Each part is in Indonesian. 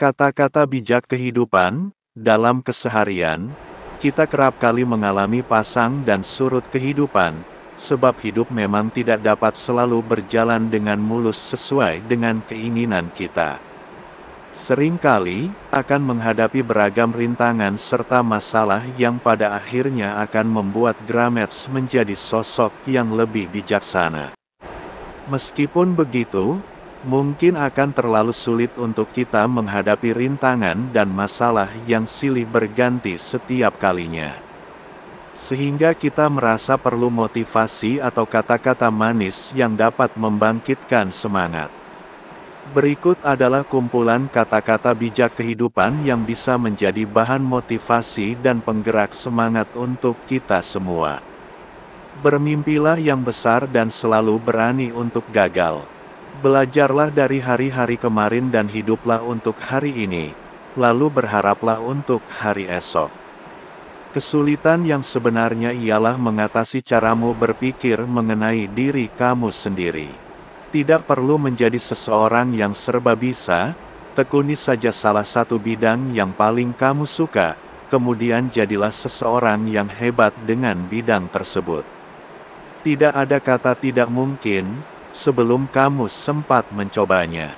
Kata-kata bijak kehidupan, dalam keseharian, kita kerap kali mengalami pasang dan surut kehidupan, sebab hidup memang tidak dapat selalu berjalan dengan mulus sesuai dengan keinginan kita. Seringkali, akan menghadapi beragam rintangan serta masalah yang pada akhirnya akan membuat Grametz menjadi sosok yang lebih bijaksana. Meskipun begitu, mungkin akan terlalu sulit untuk kita menghadapi rintangan dan masalah yang silih berganti setiap kalinya. Sehingga kita merasa perlu motivasi atau kata-kata manis yang dapat membangkitkan semangat. Berikut adalah kumpulan kata-kata bijak kehidupan yang bisa menjadi bahan motivasi dan penggerak semangat untuk kita semua. Bermimpilah yang besar dan selalu berani untuk gagal. Belajarlah dari hari-hari kemarin dan hiduplah untuk hari ini, lalu berharaplah untuk hari esok. Kesulitan yang sebenarnya ialah mengatasi caramu berpikir mengenai diri kamu sendiri. Tidak perlu menjadi seseorang yang serba bisa, tekuni saja salah satu bidang yang paling kamu suka, kemudian jadilah seseorang yang hebat dengan bidang tersebut. Tidak ada kata tidak mungkin, sebelum kamu sempat mencobanya.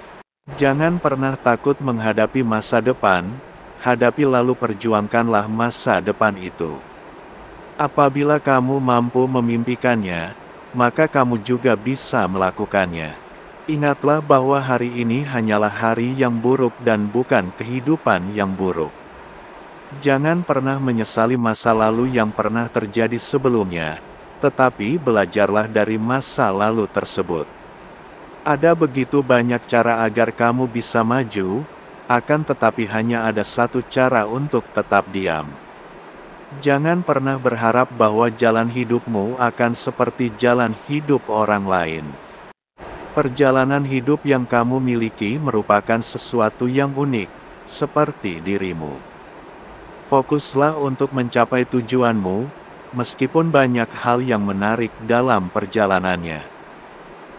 Jangan pernah takut menghadapi masa depan, hadapi lalu perjuangkanlah masa depan itu. Apabila kamu mampu memimpikannya, maka kamu juga bisa melakukannya. Ingatlah bahwa hari ini hanyalah hari yang buruk dan bukan kehidupan yang buruk. Jangan pernah menyesali masa lalu yang pernah terjadi sebelumnya, tetapi belajarlah dari masa lalu tersebut. Ada begitu banyak cara agar kamu bisa maju, akan tetapi hanya ada satu cara untuk tetap diam. Jangan pernah berharap bahwa jalan hidupmu akan seperti jalan hidup orang lain. Perjalanan hidup yang kamu miliki merupakan sesuatu yang unik, seperti dirimu. Fokuslah untuk mencapai tujuanmu, meskipun banyak hal yang menarik dalam perjalanannya.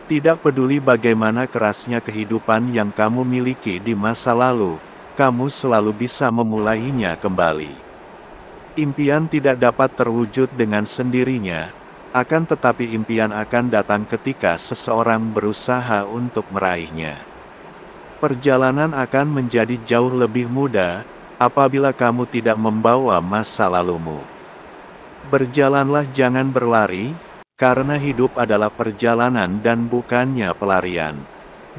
Tidak peduli bagaimana kerasnya kehidupan yang kamu miliki di masa lalu, kamu selalu bisa memulainya kembali. Impian tidak dapat terwujud dengan sendirinya, akan tetapi impian akan datang ketika seseorang berusaha untuk meraihnya. Perjalanan akan menjadi jauh lebih mudah, apabila kamu tidak membawa masa lalumu. Berjalanlah jangan berlari, karena hidup adalah perjalanan dan bukannya pelarian.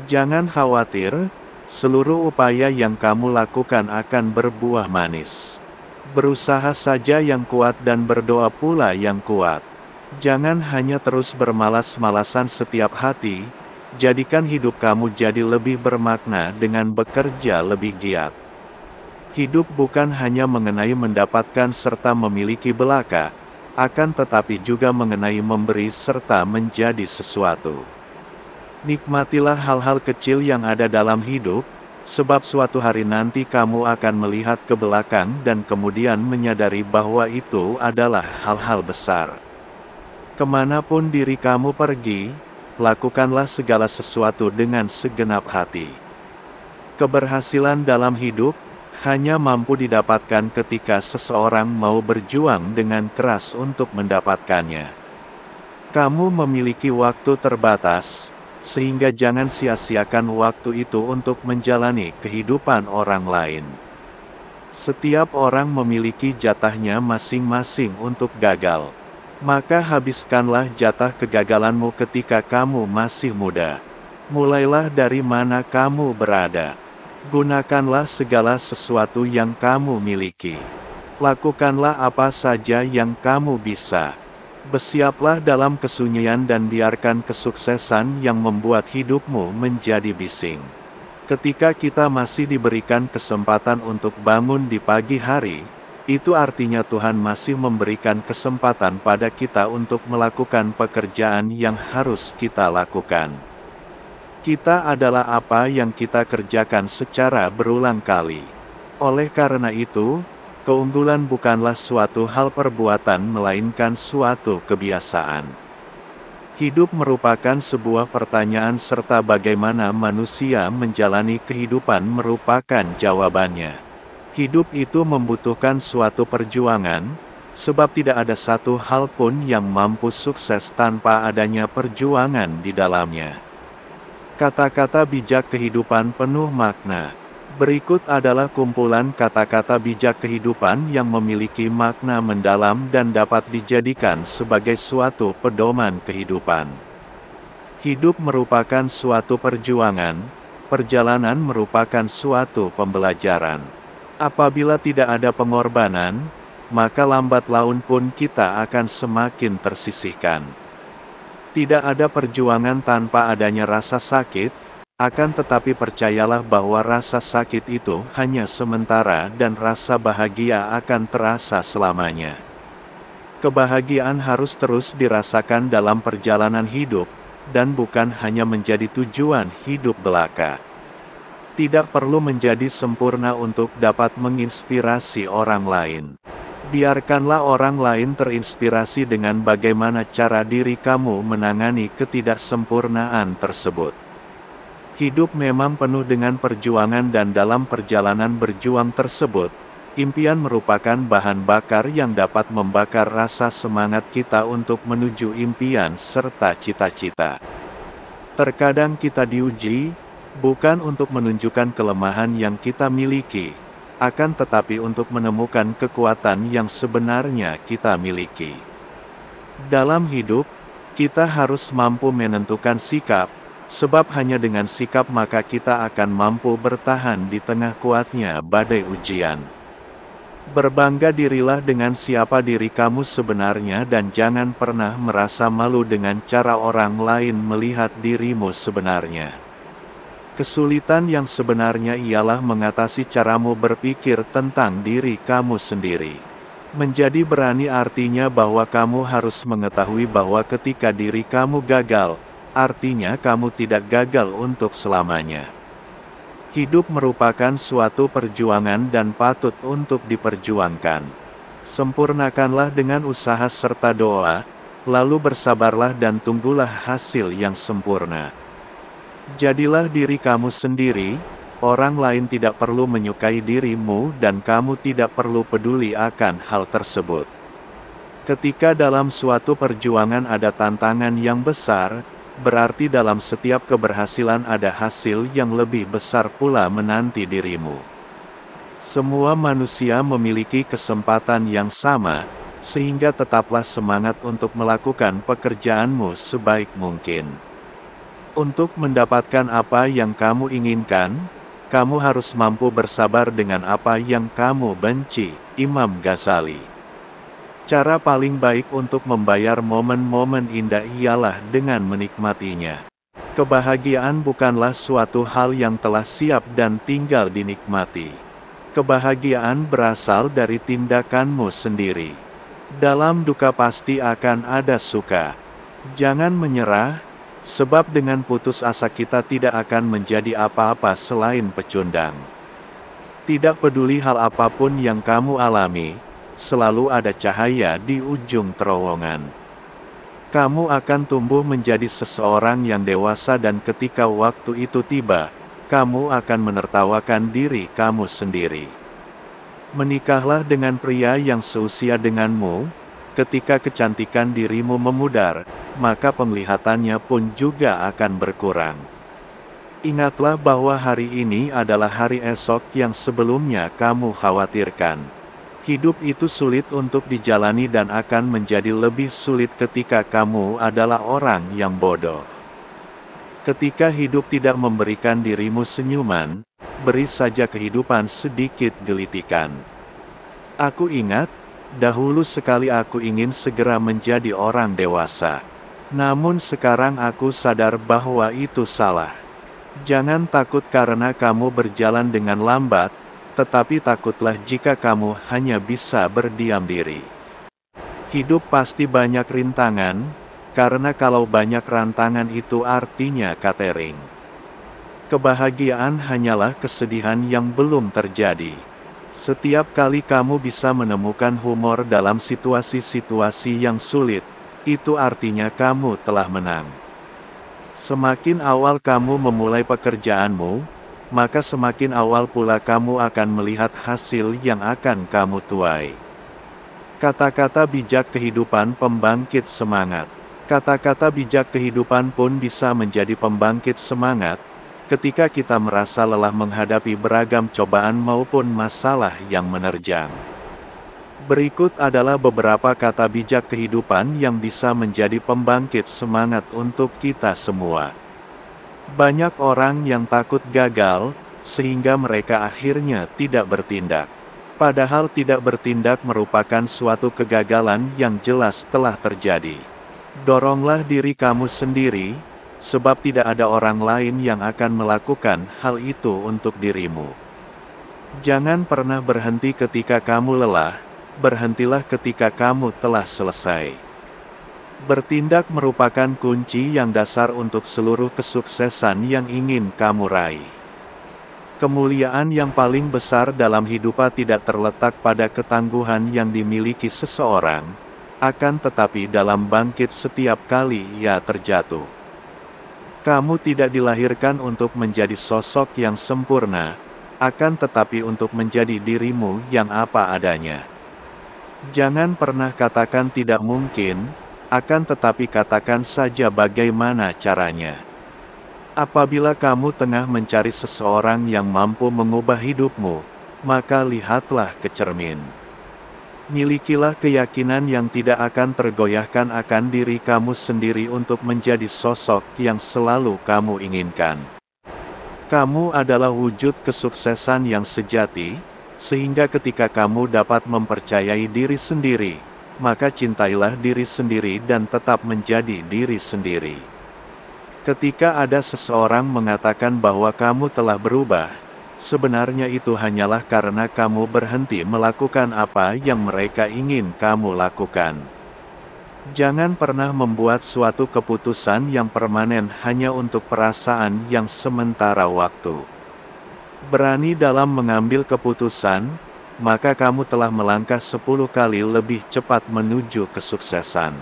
Jangan khawatir, seluruh upaya yang kamu lakukan akan berbuah manis. Berusaha saja yang kuat dan berdoa pula yang kuat. Jangan hanya terus bermalas-malasan setiap hati, jadikan hidup kamu jadi lebih bermakna dengan bekerja lebih giat. Hidup bukan hanya mengenai mendapatkan serta memiliki belaka, akan tetapi juga mengenai memberi serta menjadi sesuatu. Nikmatilah hal-hal kecil yang ada dalam hidup, sebab suatu hari nanti kamu akan melihat ke belakang dan kemudian menyadari bahwa itu adalah hal-hal besar. Kemanapun diri kamu pergi, lakukanlah segala sesuatu dengan segenap hati. Keberhasilan dalam hidup hanya mampu didapatkan ketika seseorang mau berjuang dengan keras untuk mendapatkannya. Kamu memiliki waktu terbatas, sehingga jangan sia-siakan waktu itu untuk menjalani kehidupan orang lain. Setiap orang memiliki jatahnya masing-masing untuk gagal. Maka habiskanlah jatah kegagalanmu ketika kamu masih muda. Mulailah dari mana kamu berada. Gunakanlah segala sesuatu yang kamu miliki. Lakukanlah apa saja yang kamu bisa. Bersiaplah dalam kesunyian dan biarkan kesuksesan yang membuat hidupmu menjadi bising. Ketika kita masih diberikan kesempatan untuk bangun di pagi hari, itu artinya Tuhan masih memberikan kesempatan pada kita untuk melakukan pekerjaan yang harus kita lakukan. Kita adalah apa yang kita kerjakan secara berulang kali. Oleh karena itu, keunggulan bukanlah suatu hal perbuatan melainkan suatu kebiasaan. Hidup merupakan sebuah pertanyaan serta bagaimana manusia menjalani kehidupan merupakan jawabannya. Hidup itu membutuhkan suatu perjuangan, sebab tidak ada satu hal pun yang mampu sukses tanpa adanya perjuangan di dalamnya. Kata-kata bijak kehidupan penuh makna. Berikut adalah kumpulan kata-kata bijak kehidupan yang memiliki makna mendalam dan dapat dijadikan sebagai suatu pedoman kehidupan. Hidup merupakan suatu perjuangan, perjalanan merupakan suatu pembelajaran. Apabila tidak ada pengorbanan, maka lambat laun pun kita akan semakin tersisihkan. Tidak ada perjuangan tanpa adanya rasa sakit, akan tetapi percayalah bahwa rasa sakit itu hanya sementara dan rasa bahagia akan terasa selamanya. Kebahagiaan harus terus dirasakan dalam perjalanan hidup, dan bukan hanya menjadi tujuan hidup belaka. Tidak perlu menjadi sempurna untuk dapat menginspirasi orang lain. Biarkanlah orang lain terinspirasi dengan bagaimana cara diri kamu menangani ketidaksempurnaan tersebut. Hidup memang penuh dengan perjuangan dan dalam perjalanan berjuang tersebut, impian merupakan bahan bakar yang dapat membakar rasa semangat kita untuk menuju impian serta cita-cita. Terkadang kita diuji, bukan untuk menunjukkan kelemahan yang kita miliki, akan tetapi untuk menemukan kekuatan yang sebenarnya kita miliki. Dalam hidup, kita harus mampu menentukan sikap, sebab hanya dengan sikap maka kita akan mampu bertahan di tengah kuatnya badai ujian. Berbangga dirilah dengan siapa diri kamu sebenarnya dan jangan pernah merasa malu dengan cara orang lain melihat dirimu sebenarnya. Kesulitan yang sebenarnya ialah mengatasi caramu berpikir tentang diri kamu sendiri. Menjadi berani artinya bahwa kamu harus mengetahui bahwa ketika diri kamu gagal, artinya kamu tidak gagal untuk selamanya. Hidup merupakan suatu perjuangan dan patut untuk diperjuangkan. Sempurnakanlah dengan usaha serta doa, lalu bersabarlah dan tunggulah hasil yang sempurna. Jadilah diri kamu sendiri, orang lain tidak perlu menyukai dirimu dan kamu tidak perlu peduli akan hal tersebut. Ketika dalam suatu perjuangan ada tantangan yang besar, berarti dalam setiap keberhasilan ada hasil yang lebih besar pula menanti dirimu. Semua manusia memiliki kesempatan yang sama, sehingga tetaplah semangat untuk melakukan pekerjaanmu sebaik mungkin. Untuk mendapatkan apa yang kamu inginkan, kamu harus mampu bersabar dengan apa yang kamu benci. Imam Ghazali. Cara paling baik untuk membayar momen-momen indah ialah dengan menikmatinya. Kebahagiaan bukanlah suatu hal yang telah siap dan tinggal dinikmati. Kebahagiaan berasal dari tindakanmu sendiri. Dalam duka pasti akan ada suka. Jangan menyerah, sebab dengan putus asa kita tidak akan menjadi apa-apa selain pecundang. Tidak peduli hal apapun yang kamu alami, selalu ada cahaya di ujung terowongan. Kamu akan tumbuh menjadi seseorang yang dewasa dan ketika waktu itu tiba, kamu akan menertawakan diri kamu sendiri. Menikahlah dengan pria yang seusia denganmu, ketika kecantikan dirimu memudar, maka penglihatannya pun juga akan berkurang. Ingatlah bahwa hari ini adalah hari esok yang sebelumnya kamu khawatirkan. Hidup itu sulit untuk dijalani dan akan menjadi lebih sulit ketika kamu adalah orang yang bodoh. Ketika hidup tidak memberikan dirimu senyuman, beri saja kehidupan sedikit gelitikan. Aku ingat, dahulu sekali aku ingin segera menjadi orang dewasa. Namun sekarang aku sadar bahwa itu salah. Jangan takut karena kamu berjalan dengan lambat, tetapi takutlah jika kamu hanya bisa berdiam diri. Hidup pasti banyak rintangan, karena kalau banyak rantangan itu artinya catering. Kebahagiaan hanyalah kesedihan yang belum terjadi. Setiap kali kamu bisa menemukan humor dalam situasi-situasi yang sulit, itu artinya kamu telah menang. Semakin awal kamu memulai pekerjaanmu, maka semakin awal pula kamu akan melihat hasil yang akan kamu tuai. Kata-kata bijak kehidupan pembangkit semangat. Kata-kata bijak kehidupan pun bisa menjadi pembangkit semangat, ketika kita merasa lelah menghadapi beragam cobaan maupun masalah yang menerjang. Berikut adalah beberapa kata bijak kehidupan yang bisa menjadi pembangkit semangat untuk kita semua. Banyak orang yang takut gagal, sehingga mereka akhirnya tidak bertindak. Padahal tidak bertindak merupakan suatu kegagalan yang jelas telah terjadi. Doronglah diri kamu sendiri, sebab tidak ada orang lain yang akan melakukan hal itu untuk dirimu. Jangan pernah berhenti ketika kamu lelah, berhentilah ketika kamu telah selesai. Bertindak merupakan kunci yang dasar untuk seluruh kesuksesan yang ingin kamu raih. Kemuliaan yang paling besar dalam hidup tidak terletak pada ketangguhan yang dimiliki seseorang, akan tetapi dalam bangkit setiap kali ia terjatuh. Kamu tidak dilahirkan untuk menjadi sosok yang sempurna, akan tetapi untuk menjadi dirimu yang apa adanya. Jangan pernah katakan tidak mungkin, akan tetapi katakan saja bagaimana caranya. Apabila kamu tengah mencari seseorang yang mampu mengubah hidupmu, maka lihatlah ke cermin. Milikilah keyakinan yang tidak akan tergoyahkan akan diri kamu sendiri untuk menjadi sosok yang selalu kamu inginkan. Kamu adalah wujud kesuksesan yang sejati, sehingga ketika kamu dapat mempercayai diri sendiri, maka cintailah diri sendiri dan tetap menjadi diri sendiri. Ketika ada seseorang mengatakan bahwa kamu telah berubah, sebenarnya itu hanyalah karena kamu berhenti melakukan apa yang mereka ingin kamu lakukan. Jangan pernah membuat suatu keputusan yang permanen hanya untuk perasaan yang sementara waktu. Berani dalam mengambil keputusan, maka kamu telah melangkah 10 kali lebih cepat menuju kesuksesan.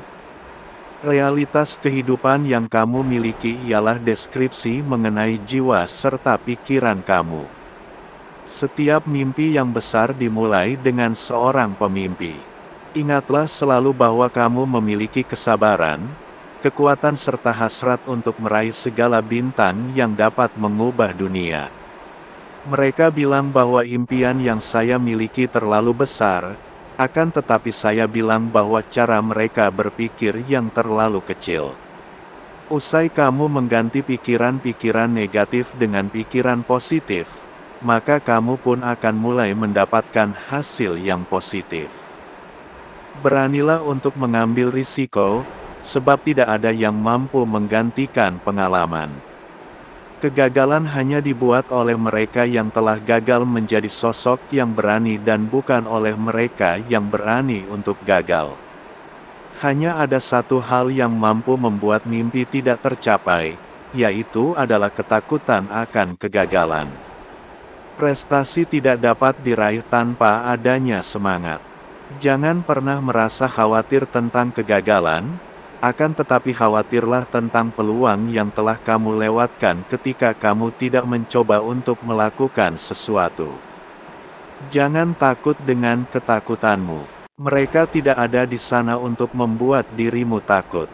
Realitas kehidupan yang kamu miliki ialah deskripsi mengenai jiwa serta pikiran kamu. Setiap mimpi yang besar dimulai dengan seorang pemimpi. Ingatlah selalu bahwa kamu memiliki kesabaran, kekuatan serta hasrat untuk meraih segala bintang yang dapat mengubah dunia. Mereka bilang bahwa impian yang saya miliki terlalu besar, akan tetapi saya bilang bahwa cara mereka berpikir yang terlalu kecil. Usai kamu mengganti pikiran-pikiran negatif dengan pikiran positif, maka kamu pun akan mulai mendapatkan hasil yang positif. Beranilah untuk mengambil risiko, sebab tidak ada yang mampu menggantikan pengalaman. Kegagalan hanya dibuat oleh mereka yang telah gagal menjadi sosok yang berani dan bukan oleh mereka yang berani untuk gagal. Hanya ada satu hal yang mampu membuat mimpi tidak tercapai, yaitu adalah ketakutan akan kegagalan. Prestasi tidak dapat diraih tanpa adanya semangat. Jangan pernah merasa khawatir tentang kegagalan, akan tetapi khawatirlah tentang peluang yang telah kamu lewatkan ketika kamu tidak mencoba untuk melakukan sesuatu. Jangan takut dengan ketakutanmu. Mereka tidak ada di sana untuk membuat dirimu takut.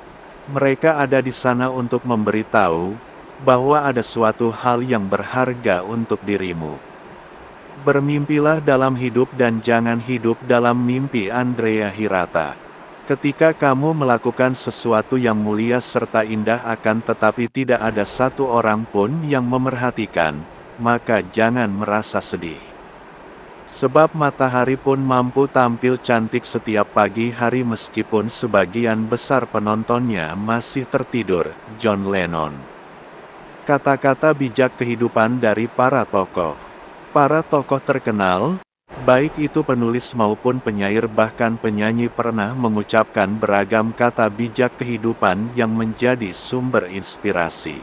Mereka ada di sana untuk memberitahu bahwa ada suatu hal yang berharga untuk dirimu. Bermimpilah dalam hidup dan jangan hidup dalam mimpi. Andrea Hirata. Ketika kamu melakukan sesuatu yang mulia serta indah akan tetapi tidak ada satu orang pun yang memerhatikan, maka jangan merasa sedih. Sebab matahari pun mampu tampil cantik setiap pagi hari meskipun sebagian besar penontonnya masih tertidur. John Lennon. Kata-kata bijak kehidupan dari para tokoh. Para tokoh terkenal, baik itu penulis maupun penyair bahkan penyanyi pernah mengucapkan beragam kata bijak kehidupan yang menjadi sumber inspirasi.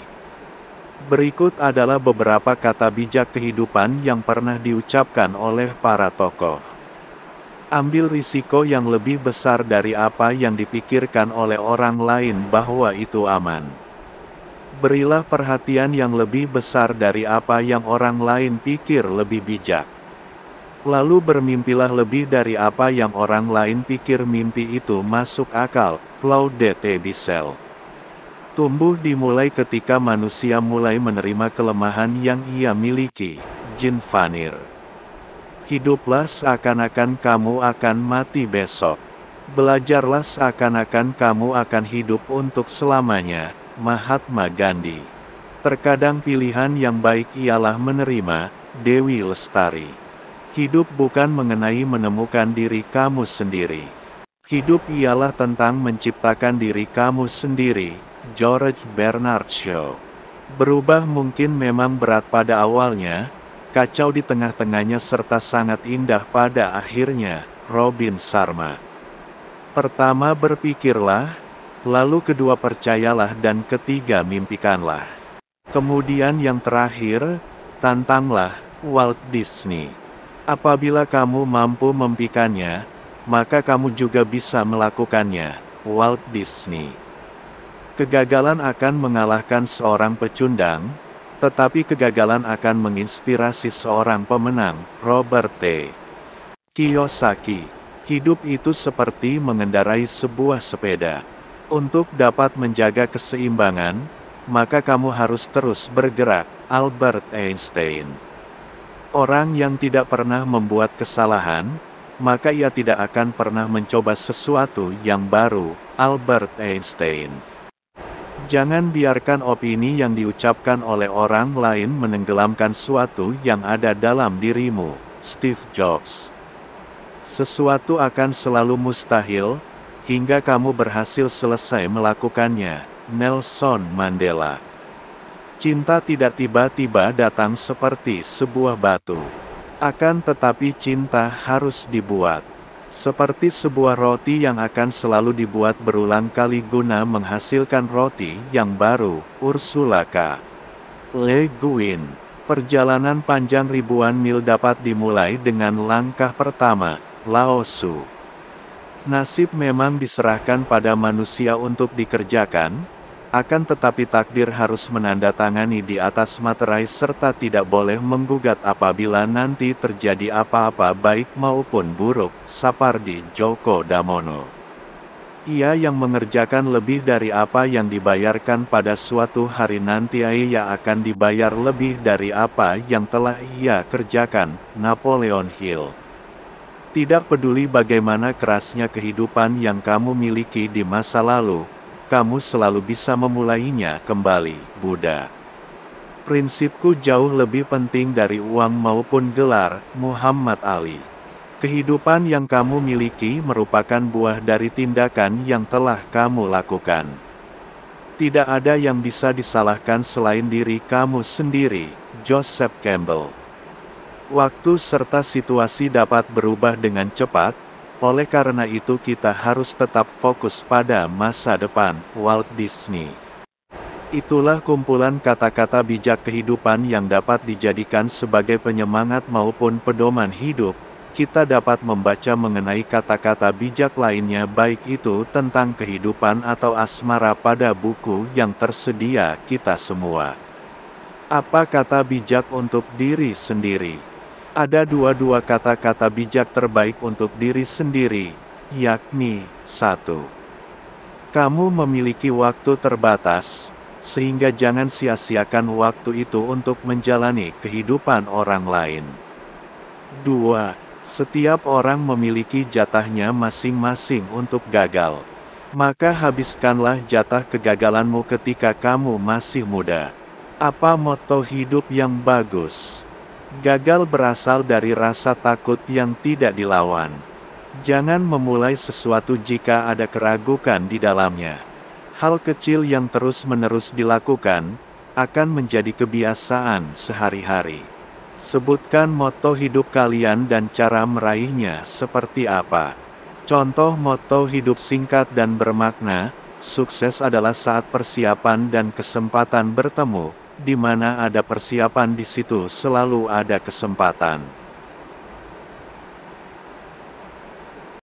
Berikut adalah beberapa kata bijak kehidupan yang pernah diucapkan oleh para tokoh. Ambil risiko yang lebih besar dari apa yang dipikirkan oleh orang lain bahwa itu aman. Berilah perhatian yang lebih besar dari apa yang orang lain pikir lebih bijak. Lalu bermimpilah lebih dari apa yang orang lain pikir mimpi itu masuk akal. Claudette Bissell. Tumbuh dimulai ketika manusia mulai menerima kelemahan yang ia miliki. Jean Vannier. Hiduplah seakan-akan kamu akan mati besok. Belajarlah seakan-akan kamu akan hidup untuk selamanya. Mahatma Gandhi. Terkadang pilihan yang baik ialah menerima. Dewi Lestari. Hidup bukan mengenai menemukan diri kamu sendiri. Hidup ialah tentang menciptakan diri kamu sendiri. George Bernard Shaw. Berubah mungkin memang berat pada awalnya, kacau di tengah-tengahnya serta sangat indah pada akhirnya. Robin Sharma. Pertama berpikirlah, lalu kedua percayalah dan ketiga mimpikanlah. Kemudian yang terakhir, tantanglah. Walt Disney. Apabila kamu mampu memimpikannya, maka kamu juga bisa melakukannya. Walt Disney. Kegagalan akan mengalahkan seorang pecundang, tetapi kegagalan akan menginspirasi seorang pemenang. Robert T. Kiyosaki. Hidup itu seperti mengendarai sebuah sepeda. Untuk dapat menjaga keseimbangan, maka kamu harus terus bergerak. Albert Einstein. Orang yang tidak pernah membuat kesalahan, maka ia tidak akan pernah mencoba sesuatu yang baru. Albert Einstein. Jangan biarkan opini yang diucapkan oleh orang lain menenggelamkan sesuatu yang ada dalam dirimu. Steve Jobs. Sesuatu akan selalu mustahil, hingga kamu berhasil selesai melakukannya. Nelson Mandela. Cinta tidak tiba-tiba datang seperti sebuah batu. Akan tetapi cinta harus dibuat. Seperti sebuah roti yang akan selalu dibuat berulang kali guna menghasilkan roti yang baru. Ursula K. Le Guin. Perjalanan panjang ribuan mil dapat dimulai dengan langkah pertama. Lao Tzu. Nasib memang diserahkan pada manusia untuk dikerjakan, akan tetapi takdir harus menandatangani di atas materai serta tidak boleh menggugat apabila nanti terjadi apa-apa baik maupun buruk. Sapardi Djoko Damono. Ia yang mengerjakan lebih dari apa yang dibayarkan pada suatu hari nanti ia akan dibayar lebih dari apa yang telah ia kerjakan. Napoleon Hill. Tidak peduli bagaimana kerasnya kehidupan yang kamu miliki di masa lalu, kamu selalu bisa memulainya kembali. Buddha. Prinsipku jauh lebih penting dari uang maupun gelar. Muhammad Ali. Kehidupan yang kamu miliki merupakan buah dari tindakan yang telah kamu lakukan. Tidak ada yang bisa disalahkan selain diri kamu sendiri. Joseph Campbell. Waktu serta situasi dapat berubah dengan cepat, oleh karena itu kita harus tetap fokus pada masa depan. Walt Disney. Itulah kumpulan kata-kata bijak kehidupan yang dapat dijadikan sebagai penyemangat maupun pedoman hidup. Kita dapat membaca mengenai kata-kata bijak lainnya baik itu tentang kehidupan atau asmara pada buku yang tersedia kita semua. Apa kata bijak untuk diri sendiri? Ada dua kata-kata bijak terbaik untuk diri sendiri, yakni, 1. Kamu memiliki waktu terbatas, sehingga jangan sia-siakan waktu itu untuk menjalani kehidupan orang lain. 2. Setiap orang memiliki jatahnya masing-masing untuk gagal. Maka habiskanlah jatah kegagalanmu ketika kamu masih muda. Apa moto hidup yang bagus? Gagal berasal dari rasa takut yang tidak dilawan. Jangan memulai sesuatu jika ada keragukan di dalamnya. Hal kecil yang terus-menerus dilakukan, akan menjadi kebiasaan sehari-hari. Sebutkan moto hidup kalian dan cara meraihnya seperti apa. Contoh moto hidup singkat dan bermakna, sukses adalah saat persiapan dan kesempatan bertemu. Di mana ada persiapan di situ selalu ada kesempatan.